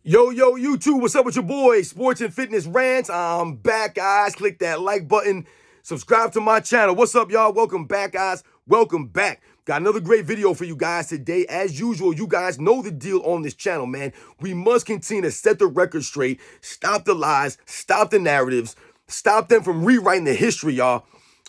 Yo, YouTube, what's up with your boy? Sports and Fitness Rants. I'm back, guys. Click that like button. Subscribe to my channel. What's up, y'all? Welcome back, guys. Welcome back. Got another great video for you guys today. As usual, you guys know the deal on this channel, man. We must continue to set the record straight, stop the lies, stop the narratives, stop them from rewriting the history, y'all.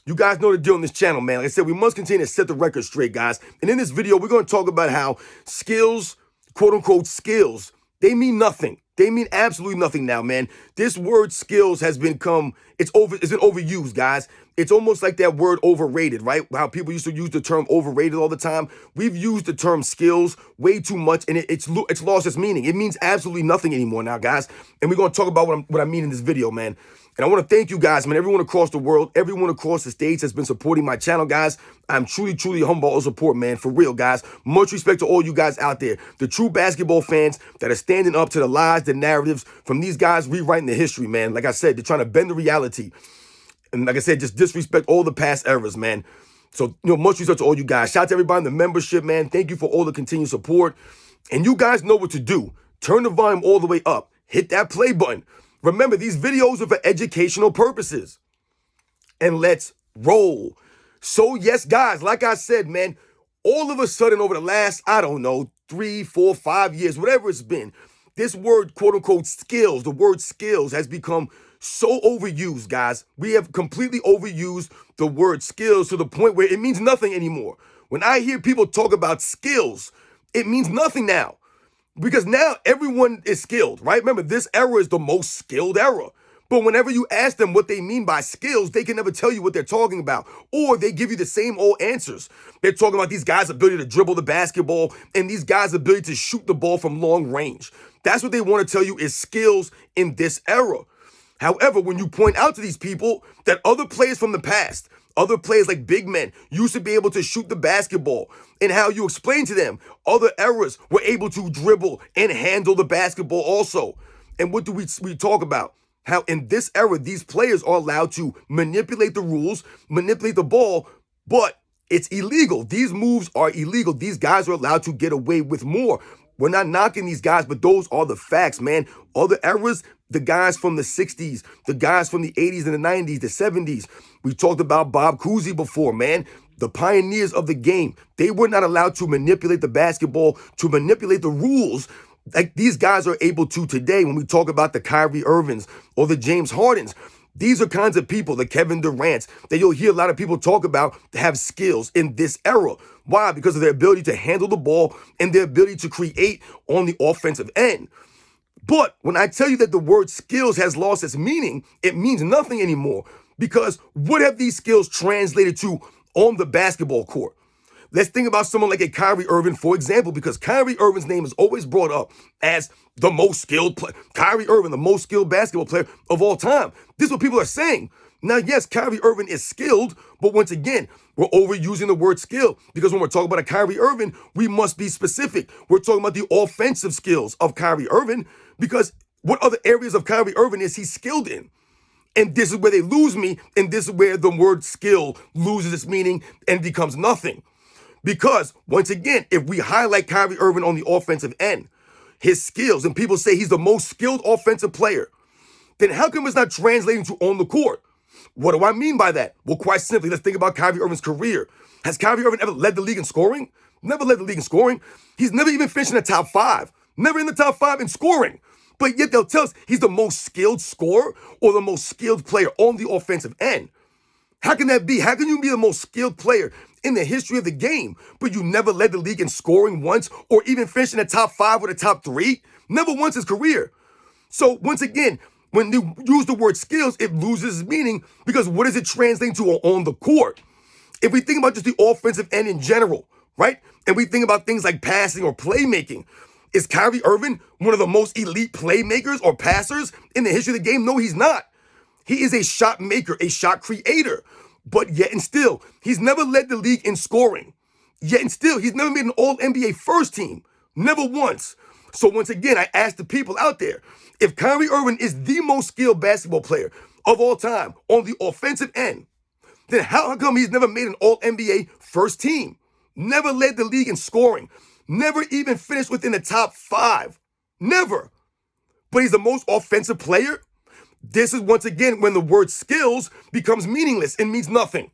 You guys know the deal on this channel, man. Like I said, we must continue to set the record straight, guys. And in this video, we're going to talk about how skills, quote-unquote skills, they mean nothing. They mean absolutely nothing now, man. This word skills has become, it's been overused, guys. It's almost like that word overrated, right? How people used to use the term overrated all the time. We've used the term skills way too much, and it's lost its meaning. It means absolutely nothing anymore now, guys. And we're going to talk about what I mean in this video, man. And I want to thank you guys, man. Everyone across the world, everyone across the states has been supporting my channel, guys. I'm truly humble all support, man. For real, guys. Much respect to all you guys out there. The true basketball fans that are standing up to the lies, the narratives from these guys rewriting the history, man. Like I said, they're trying to bend the reality. And like I said, just disrespect all the past eras, man. So, much respect to all you guys. Shout out to everybody in the membership, man. Thank you for all the continued support. And you guys know what to do. Turn the volume all the way up. Hit that play button. Remember, these videos are for educational purposes. And let's roll. So, yes, guys, like I said, man, all of a sudden over the last, I don't know, 3, 4, 5 years, whatever it's been, this word, quote unquote, skills, the word skills has become so overused, guys. We have completely overused the word skills to the point where it means nothing anymore. When I hear people talk about skills, it means nothing now. Because now everyone is skilled, right? Remember, this era is the most skilled era. But whenever you ask them what they mean by skills, they can never tell you what they're talking about. Or they give you the same old answers. They're talking about these guys' ability to dribble the basketball and these guys' ability to shoot the ball from long range. That's what they want to tell you is skills in this era. However, when you point out to these people that other players from the past, other players like big men used to be able to shoot the basketball, and how you explain to them other eras were able to dribble and handle the basketball also. And what do we talk about? How in this era, these players are allowed to manipulate the rules, manipulate the ball, but it's illegal. These moves are illegal. These guys are allowed to get away with more. We're not knocking these guys, but those are the facts, man. Other eras, the guys from the 60s, the guys from the 80s and the 90s, the 70s. We talked about Bob Cousy before, man. The pioneers of the game. They were not allowed to manipulate the basketball, to manipulate the rules like these guys are able to today when we talk about the Kyrie Irvings or the James Hardens. These are kinds of people, the Kevin Durants, that you'll hear a lot of people talk about that have skills in this era. Why? Because of their ability to handle the ball and their ability to create on the offensive end. But when I tell you that the word skills has lost its meaning, it means nothing anymore. Because what have these skills translated to on the basketball court? Let's think about someone like a Kyrie Irving, for example, because Kyrie Irving's name is always brought up as the most skilled player. Kyrie Irving, the most skilled basketball player of all time. This is what people are saying. Now, yes, Kyrie Irving is skilled, but once again, we're overusing the word skill because when we're talking about a Kyrie Irving, we must be specific. We're talking about the offensive skills of Kyrie Irving because what other areas of Kyrie Irving is he skilled in? And this is where they lose me, and this is where the word skill loses its meaning and becomes nothing. Because, once again, if we highlight Kyrie Irving on the offensive end, his skills, and people say he's the most skilled offensive player, then how come it's not translating to on the court? What do I mean by that? Well, quite simply, let's think about Kyrie Irving's career. Has Kyrie Irving ever led the league in scoring? Never led the league in scoring. He's never even finished in the top 5. Never in the top 5 in scoring. But yet they'll tell us he's the most skilled scorer or the most skilled player on the offensive end. How can that be? How can you be the most skilled player in the history of the game, but you never led the league in scoring once or even finished in the top 5 or the top 3? Never once in his career. So once again, when you use the word skills, it loses its meaning because what is it translating to on the court? If we think about just the offensive end in general, right? And we think about things like passing or playmaking, is Kyrie Irving one of the most elite playmakers or passers in the history of the game? No, he's not. He is a shot maker, a shot creator. But yet and still, he's never led the league in scoring. Yet and still, he's never made an All-NBA first team. Never once. So once again, I ask the people out there, if Kyrie Irving is the most skilled basketball player of all time on the offensive end, then how come he's never made an All-NBA first team? Never led the league in scoring. Never even finished within the top 5. Never. but he's the most offensive player. This is once again when the word skills becomes meaningless and means nothing.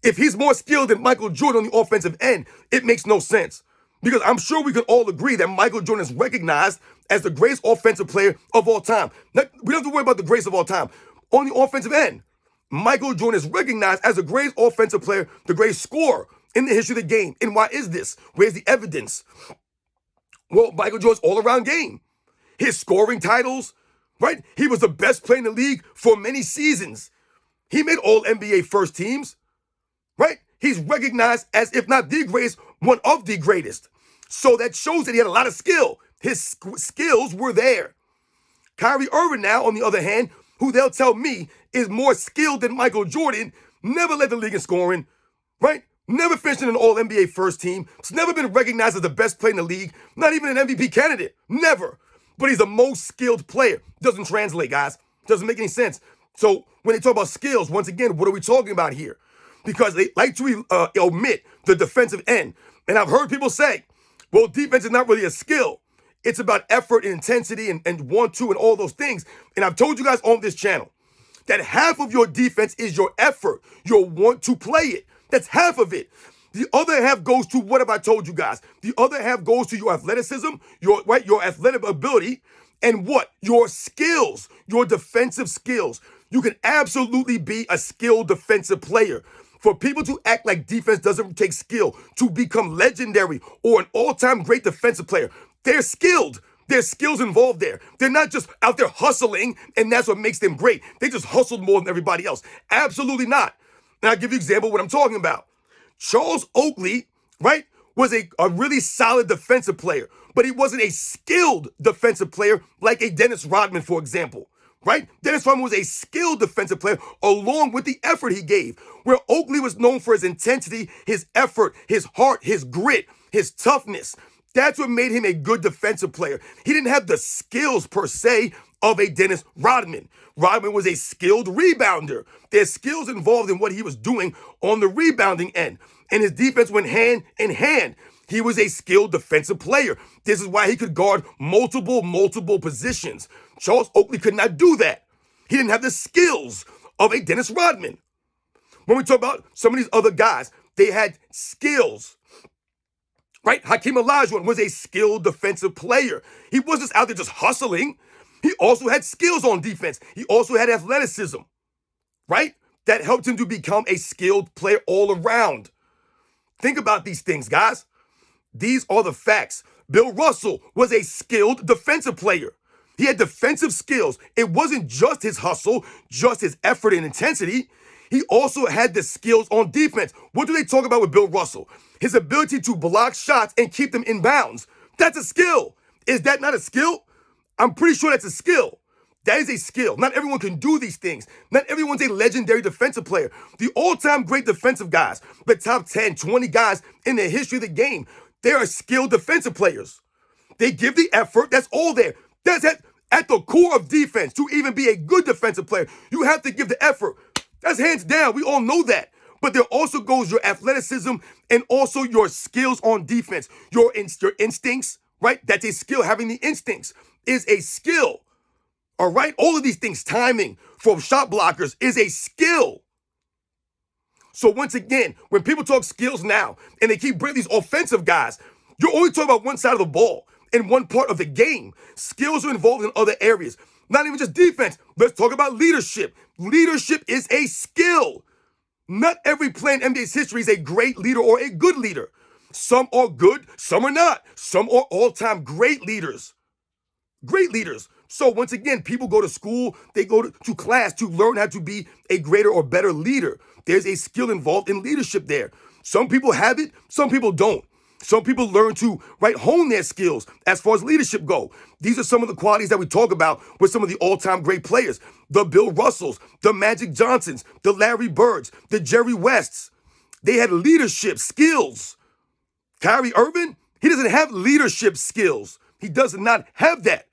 If he's more skilled than Michael Jordan on the offensive end, it makes no sense. Because I'm sure we can all agree that Michael Jordan is recognized as the greatest offensive player of all time. We don't have to worry about the greatest of all time. On the offensive end, Michael Jordan is recognized as the greatest offensive player, the greatest scorer in the history of the game. And why is this? Where's the evidence? Well, Michael Jordan's all-around game. His scoring titles, right? He was the best player in the league for many seasons. He made all NBA first teams, right? He's recognized as, if not the greatest, one of the greatest. So that shows that he had a lot of skill. His skills were there. Kyrie Irving now, on the other hand, who they'll tell me is more skilled than Michael Jordan, never led the league in scoring, right? Never finished in an all-NBA first team. He's never been recognized as the best player in the league, not even an MVP candidate, never. But he's the most skilled player. Doesn't translate, guys. Doesn't make any sense. So when they talk about skills, once again, what are we talking about here? Because they like to omit the defensive end. And I've heard people say, well, defense is not really a skill. It's about effort and intensity and want-to and all those things. And I've told you guys on this channel that half of your defense is your effort, your want to play it. That's half of it. The other half goes to, what have I told you guys? The other half goes to your athleticism, your athletic ability, and what? Your skills, your defensive skills. You can absolutely be a skilled defensive player. For people to act like defense doesn't take skill to become legendary or an all-time great defensive player, they're skilled. There's skills involved there. They're not just out there hustling, and that's what makes them great. They just hustled more than everybody else. Absolutely not. And I'll give you an example of what I'm talking about. Charles Oakley, right, was a really solid defensive player, but he wasn't a skilled defensive player like a Dennis Rodman, for example. Right? Dennis Rodman was a skilled defensive player along with the effort he gave. Where Oakley was known for his intensity, his effort, his heart, his grit, his toughness. That's what made him a good defensive player. He didn't have the skills per se of a Dennis Rodman. Rodman was a skilled rebounder. There's skills involved in what he was doing on the rebounding end. And his defense went hand in hand. He was a skilled defensive player. This is why he could guard multiple positions. Charles Oakley could not do that. He didn't have the skills of a Dennis Rodman. When we talk about some of these other guys, they had skills, right? Hakeem Olajuwon was a skilled defensive player. He wasn't just out there just hustling. He also had skills on defense. He also had athleticism, right? That helped him to become a skilled player all around. Think about these things, guys. These are the facts. Bill Russell was a skilled defensive player. He had defensive skills. It wasn't just his hustle, just his effort and intensity. He also had the skills on defense. What do they talk about with Bill Russell? His ability to block shots and keep them in bounds. That's a skill. Is that not a skill? I'm pretty sure that's a skill. That is a skill. Not everyone can do these things. Not everyone's a legendary defensive player. The all-time great defensive guys, the top 10, 20 guys in the history of the game, they are skilled defensive players. They give the effort. That's all there. That's at the core of defense. To even be a good defensive player, you have to give the effort. That's hands down. We all know that. But there also goes your athleticism and also your skills on defense. Your instincts, right? That's a skill. Having the instincts is a skill. All right? All of these things, timing from shot blockers is a skill. So once again, when people talk skills now and they keep bringing these offensive guys, you're only talking about one side of the ball in one part of the game. Skills are involved in other areas. Not even just defense. Let's talk about leadership. Leadership is a skill. Not every player in NBA's history is a great leader or a good leader. Some are good, some are not. Some are all-time great leaders. Great leaders. So once again, people go to school, they go to class to learn how to be a greater or better leader. There's a skill involved in leadership there. Some people have it, some people don't. Some people learn to, right, hone their skills as far as leadership go. These are some of the qualities that we talk about with some of the all-time great players. The Bill Russells, the Magic Johnsons, the Larry Birds, the Jerry Wests. They had leadership skills. Kyrie Irving, he doesn't have leadership skills. He does not have that.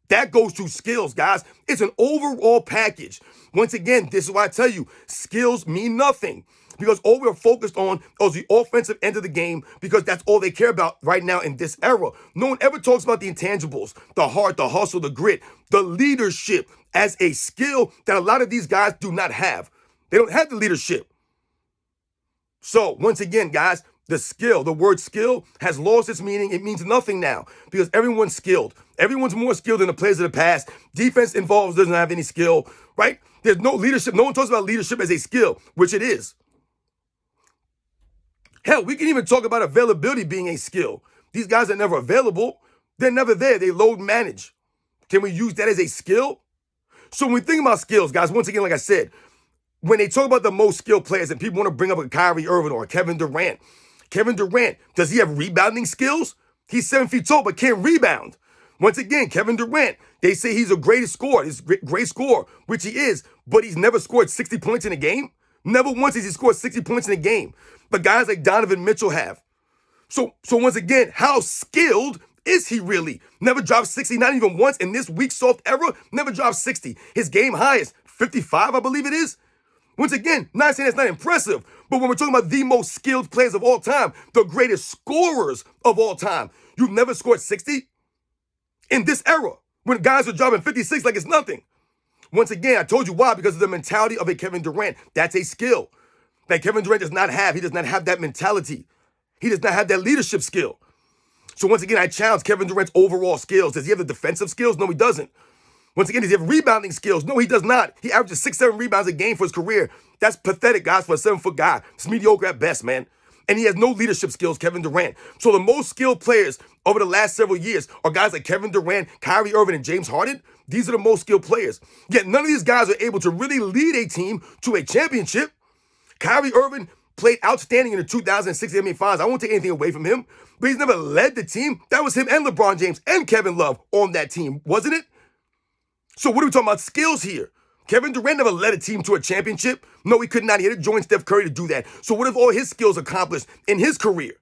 That goes to skills, guys. It's an overall package. Once again, this is why I tell you, skills mean nothing. because all we're focused on is the offensive end of the game because that's all they care about right now in this era. No one ever talks about the intangibles, the heart, the hustle, the grit, the leadership as a skill that a lot of these guys do not have. They don't have the leadership. So once again, guys, the word skill has lost its meaning. It means nothing now because everyone's skilled. Everyone's more skilled than the players of the past. Defense involves doesn't have any skill, right? There's no leadership. No one talks about leadership as a skill, which it is. Hell, we can even talk about availability being a skill. These guys are never available. They're never there. They load manage. Can we use that as a skill? So when we think about skills, guys, once again, like I said, when they talk about the most skilled players and people want to bring up a Kyrie Irving or a Kevin Durant, does he have rebounding skills? He's 7 feet tall, but can't rebound. Once again, Kevin Durant, they say he's a great scorer. He's a great scorer, which he is, but he's never scored 60 points in a game. Never once has he scored 60 points in a game. But guys like Donovan Mitchell have. So once again, how skilled is he really? Never dropped 60, not even once in this weak soft era. Never dropped 60. His game high is 55, I believe it is. Once again, not saying that's not impressive, but when we're talking about the most skilled players of all time, the greatest scorers of all time, you've never scored 60? In this era, when guys are dropping 56 like it's nothing. Once again, I told you why, because of the mentality of a Kevin Durant. That's a skill that Kevin Durant does not have. He does not have that mentality. He does not have that leadership skill. So once again, I challenge Kevin Durant's overall skills. Does he have the defensive skills? No, he doesn't. Once again, does he have rebounding skills? No, he does not. He averages 6-7 rebounds a game for his career. That's pathetic, guys, for a 7-foot guy. It's mediocre at best, man. And he has no leadership skills, Kevin Durant. So the most skilled players over the last several years are guys like Kevin Durant, Kyrie Irving, and James Harden. These are the most skilled players. Yet none of these guys are able to really lead a team to a championship. Kyrie Irving played outstanding in the 2006 NBA Finals. I won't take anything away from him, but he's never led the team. That was him and LeBron James and Kevin Love on that team, wasn't it? So what are we talking about skills here? Kevin Durant never led a team to a championship. No, he could not. He had to join Steph Curry to do that. So what if all his skills accomplished in his career?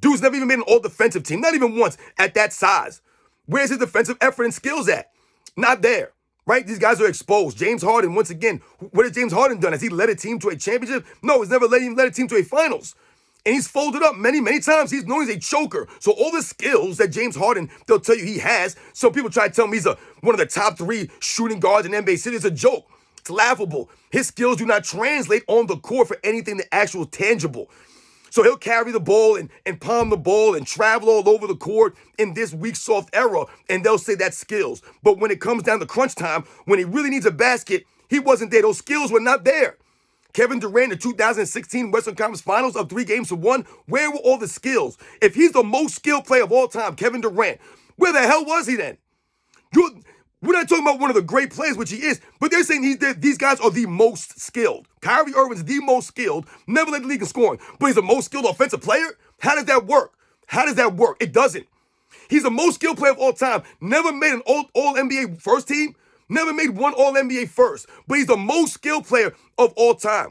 Dude's never even made an all-defensive team, not even once at that size. Where's his defensive effort and skills at? Not there, right? These guys are exposed. James Harden, once again, what has James Harden done? Has he led a team to a championship? No, he's never led a team to a finals. And he's folded up many, many times. He's known as a choker. So all the skills that James Harden, they'll tell you he has. Some people try to tell me he's one of the top 3 shooting guards in NBA City. It's a joke. It's laughable. His skills do not translate on the court for anything the actual tangible. So he'll carry the ball and palm the ball and travel all over the court in this weak, soft era, and they'll say that's skills. But when it comes down to crunch time, when he really needs a basket, he wasn't there. Those skills were not there. Kevin Durant, the 2016 Western Conference Finals of 3-1, where were all the skills? If he's the most skilled player of all time, Kevin Durant, where the hell was he then? We're not talking about one of the great players, which he is, but they're saying these guys are the most skilled. Kyrie Irving's the most skilled, never led the league in scoring, but he's the most skilled offensive player? How does that work? How does that work? It doesn't. He's the most skilled player of all time, never made an all-NBA first team, never made one All-NBA first, but he's the most skilled player of all time.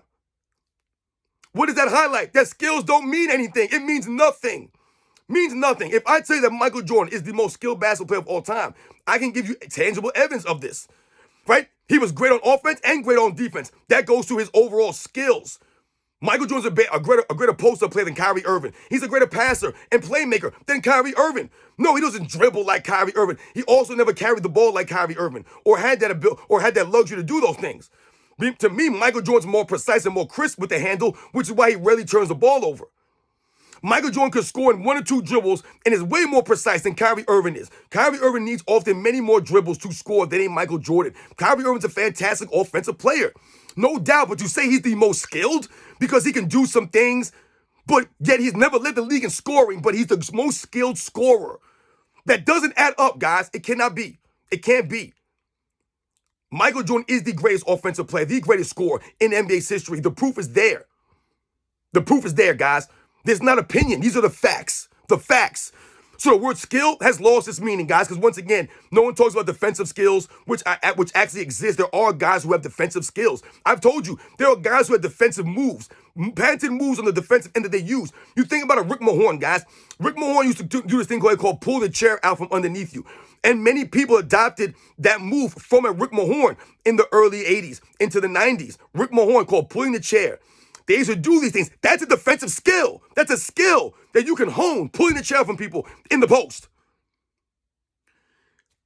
What does that highlight? That skills don't mean anything. It means nothing. Means nothing. If I tell you that Michael Jordan is the most skilled basketball player of all time, I can give you tangible evidence of this, right? He was great on offense and great on defense. That goes to his overall skills. Michael Jordan's a greater post-up player than Kyrie Irving. He's a greater passer and playmaker than Kyrie Irving. No, he doesn't dribble like Kyrie Irving. He also never carried the ball like Kyrie Irving or had that luxury to do those things. To me, Michael Jordan's more precise and more crisp with the handle, which is why he rarely turns the ball over. Michael Jordan could score in 1 or 2 dribbles and is way more precise than Kyrie Irving is. Kyrie Irving needs often many more dribbles to score than a Michael Jordan. Kyrie Irving's a fantastic offensive player. No doubt, but you say he's the most skilled because he can do some things, but yet he's never led the league in scoring, but he's the most skilled scorer. That doesn't add up, guys. It cannot be. It can't be. Michael Jordan is the greatest offensive player, the greatest scorer in NBA's history. The proof is there. The proof is there, guys. There's not opinion. These are the facts. The facts. So the word skill has lost its meaning, guys, because once again, no one talks about defensive skills, which actually exist. There are guys who have defensive skills. I've told you, there are guys who have defensive moves, patented moves on the defensive end that they use. You think about a Rick Mahorn, guys. Rick Mahorn used to do this thing called pull the chair out from underneath you. And many people adopted that move from a Rick Mahorn in the early 80s into the 90s. Rick Mahorn called pulling the chair. They used to do these things. That's a defensive skill. That's a skill that you can hone, pulling the chair from people in the post.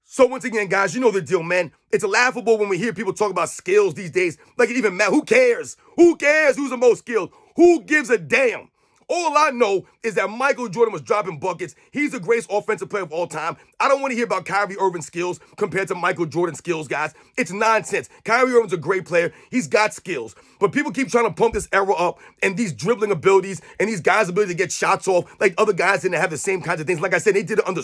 So once again, guys, you know the deal, man. It's laughable when we hear people talk about skills these days. Like it even matters. Who cares? Who cares who's the most skilled? Who gives a damn? All I know is that Michael Jordan was dropping buckets. He's the greatest offensive player of all time. I don't want to hear about Kyrie Irving's skills compared to Michael Jordan's skills, guys. It's nonsense. Kyrie Irving's a great player. He's got skills. But people keep trying to pump this era up and these dribbling abilities and these guys' ability to get shots off like other guys didn't have the same kinds of things. Like I said, they did it under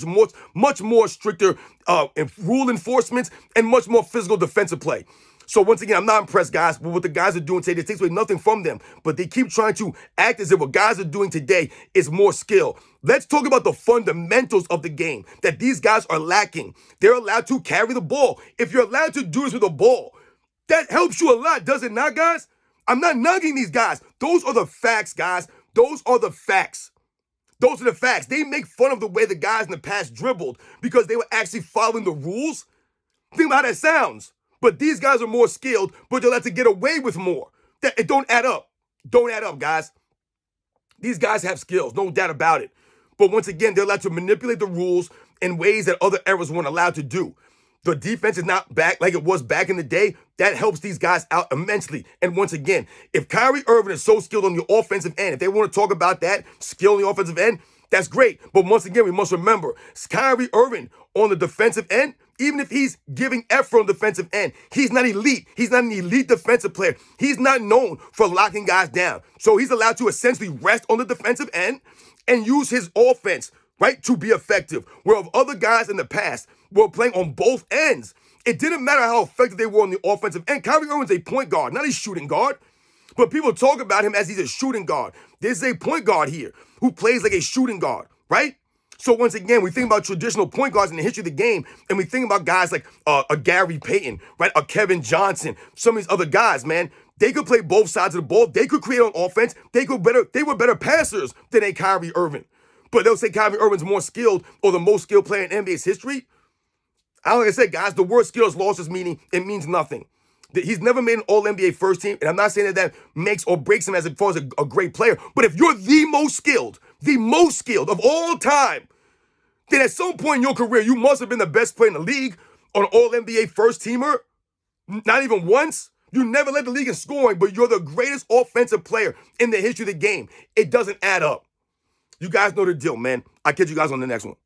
much more stricter rule enforcements and much more physical defensive play. So once again, I'm not impressed, guys, with what the guys are doing today. It takes away nothing from them, but they keep trying to act as if what guys are doing today is more skill. Let's talk about the fundamentals of the game that these guys are lacking. They're allowed to carry the ball. If you're allowed to do this with a ball, that helps you a lot, does it not, guys? I'm not nugging these guys. Those are the facts, guys. Those are the facts. Those are the facts. They make fun of the way the guys in the past dribbled because they were actually following the rules. Think about how that sounds. But these guys are more skilled, but they're allowed to get away with more. It don't add up. Don't add up, guys. These guys have skills, no doubt about it. But once again, they're allowed to manipulate the rules in ways that other eras weren't allowed to do. The defense is not back like it was back in the day. That helps these guys out immensely. And once again, if Kyrie Irving is so skilled on the offensive end, if they want to talk about that, skill on the offensive end, that's great. But once again, we must remember, Kyrie Irving on the defensive end, even if he's giving effort on the defensive end, he's not elite. He's not an elite defensive player. He's not known for locking guys down. So he's allowed to essentially rest on the defensive end and use his offense, right, to be effective. Where other guys in the past were playing on both ends. It didn't matter how effective they were on the offensive end. Kyrie Irving's a point guard, not a shooting guard. But people talk about him as he's a shooting guard. There's a point guard here who plays like a shooting guard, right? So once again, we think about traditional point guards in the history of the game, and we think about guys like a Gary Payton, right? A Kevin Johnson, some of these other guys, man. They could play both sides of the ball. They could create on offense. They were better passers than a Kyrie Irving. But they'll say Kyrie Irving's more skilled or the most skilled player in NBA's history. Like I said, guys, the word skills lost its meaning. It means nothing. He's never made an All-NBA first team, and I'm not saying that makes or breaks him as far as a great player. But if you're the most skilled of all time, then at some point in your career, you must have been the best player in the league on an All-NBA first teamer. Not even once. You never led the league in scoring, but you're the greatest offensive player in the history of the game. It doesn't add up. You guys know the deal, man. I'll catch you guys on the next one.